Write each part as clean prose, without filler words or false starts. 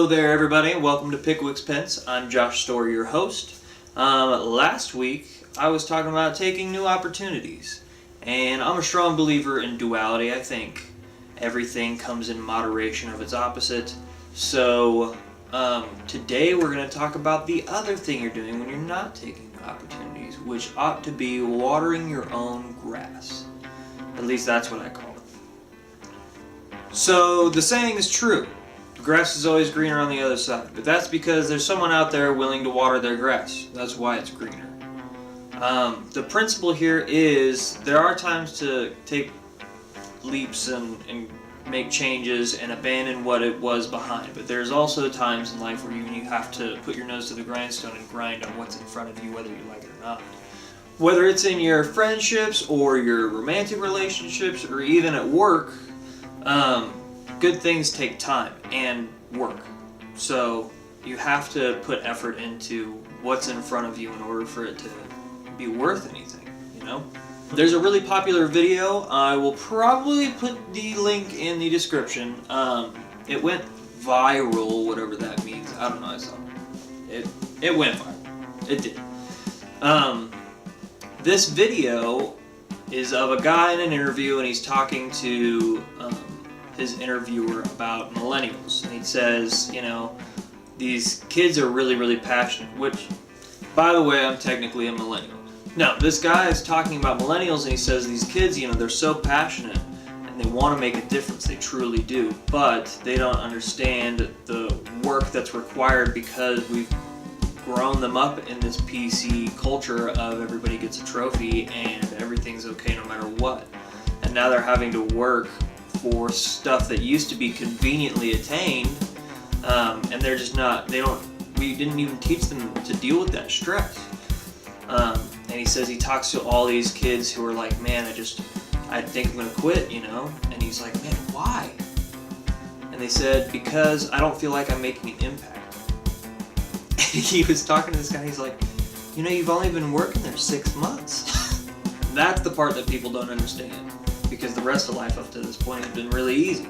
there, everybody. Welcome to Pickwick's Pence. I'm Josh Story, your host. Last week, I was talking about taking new opportunities. And I'm a strong believer in duality. I think everything comes in moderation of its opposite. So, today we're going to talk about the other thing you're doing when you're not taking new opportunities, which ought to be watering your own grass. At least that's what I call it. So, the saying is true. The grass is always greener on the other side, but that's because there's someone out there willing to water their grass. That's why it's greener. The principle here is there are times to take leaps and make changes and abandon what it was behind, but there's also times in life where you have to put your nose to the grindstone and grind on what's in front of you, whether you like it or not. Whether it's in your friendships or your romantic relationships or even at work, good things take time and work. So you have to put effort into what's in front of you in order for it to be worth anything, you know? There's a really popular video. I will probably put the link in the description. It went viral, whatever that means. I don't know, I saw it. It went viral. It did. This video is of a guy in an interview, and he's talking to his interviewer about millennials, and he says, you know, these kids are really, really passionate, which, by the way, I'm technically a millennial. No, this guy is talking about millennials, and he says these kids, you know, they're so passionate, and they want to make a difference, they truly do, but they don't understand the work that's required because we've grown them up in this PC culture of everybody gets a trophy and everything's okay no matter what, and now they're having to work for stuff that used to be conveniently attained, and they're just not, we didn't even teach them to deal with that stress. And he says he talks to all these kids who are like, man, I think I'm gonna quit, you know? And he's like, man, why? And they said, because I don't feel like I'm making an impact. And he was talking to this guy, he's like, you know, you've only been working there 6 months. That's the part that people don't understand, because the rest of life up to this point has been really easy.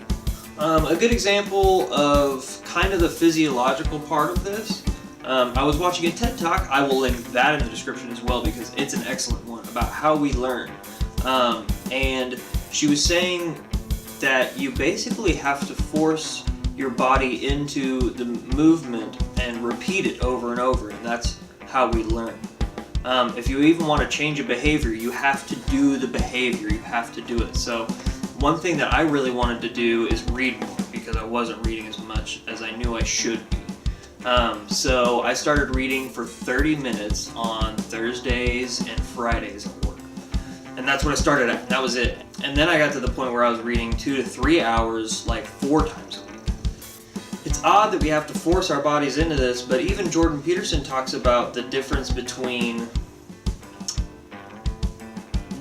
A good example of kind of the physiological part of this, I was watching a TED Talk. I will link that in the description as well because it's an excellent one about how we learn. And she was saying that you basically have to force your body into the movement and repeat it over and over, and that's how we learn. If you even want to change a behavior, you have to do the behavior, you have to do it. So one thing that I really wanted to do is read more because I wasn't reading as much as I knew I should be. So I started reading for 30 minutes on Thursdays and Fridays at work. And that's what I started at, and that was it. And then I got to the point where I was reading 2 to 3 hours like 4 times a week. It's odd that we have to force our bodies into this, but even Jordan Peterson talks about the difference between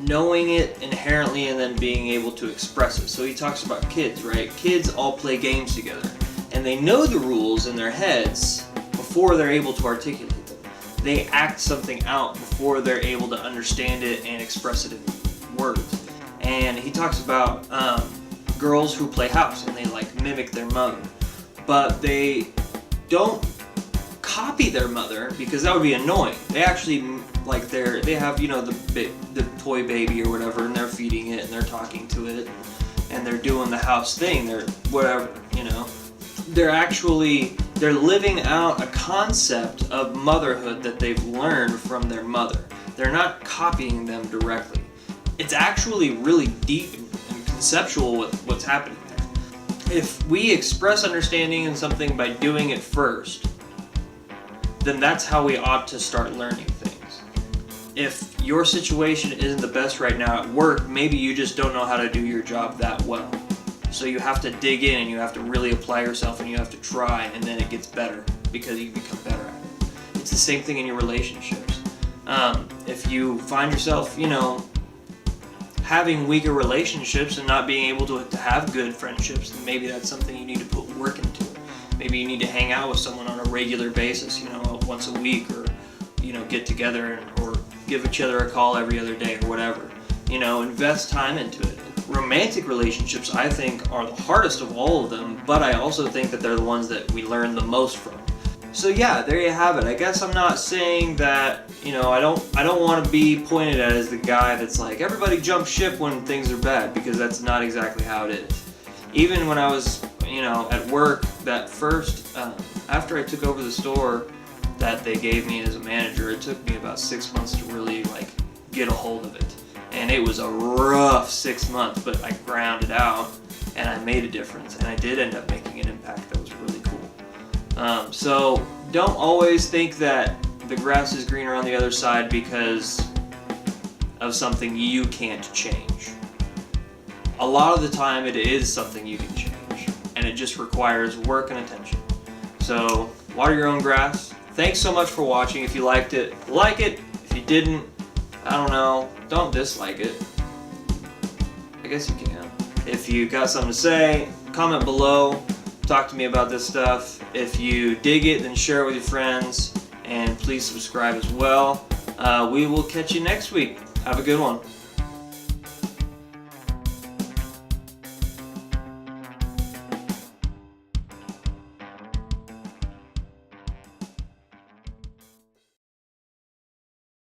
knowing it inherently and then being able to express it. So he talks about kids, right? Kids all play games together, and they know the rules in their heads before they're able to articulate them. They act something out before they're able to understand it and express it in words. And he talks about girls who play house and they like mimic their mother, but they don't copy their mother because that would be annoying. They actually they have, you know, the toy baby or whatever, and they're feeding it and they're talking to it and they're doing the house thing, they're whatever, you know. They're living out a concept of motherhood that they've learned from their mother. They're not copying them directly. It's actually really deep and conceptual what's happening there. If we express understanding in something by doing it first, then that's how we ought to start learning things. If your situation isn't the best right now at work, maybe you just don't know how to do your job that well. So you have to dig in and you have to really apply yourself and you have to try, and then it gets better because you become better at it. It's the same thing in your relationships. If you find yourself, you know, having weaker relationships and not being able to have good friendships, then maybe that's something you need to put work into. Maybe you need to hang out with someone on a regular basis, you know, once a week, or, you know, get together or give each other a call every other day or whatever. You know, invest time into it. romantic relationships, I think, are the hardest of all of them, but I also think that they're the ones that we learn the most from. So yeah, there you have it. I guess I'm not saying that, I don't want to be pointed at as the guy that's like, everybody jump ship when things are bad, because that's not exactly how it is. Even when I was, at work, that first, after I took over the store that they gave me as a manager, it took me about 6 months to really, get a hold of it. And it was a rough 6 months, but I ground it out, and I made a difference, and I did end up making an impact that was really cool. So don't always think that the grass is greener on the other side because of something you can't change. A lot of the time it is something you can change, and it just requires work and attention. So water your own grass. Thanks so much for watching. If you liked it, like it. If you didn't, I don't know, don't dislike it. I guess you can. If you got something to say, comment below. Talk to me about this stuff. If you dig it, then share it with your friends, and please subscribe as well. We will catch you next week. Have a good one.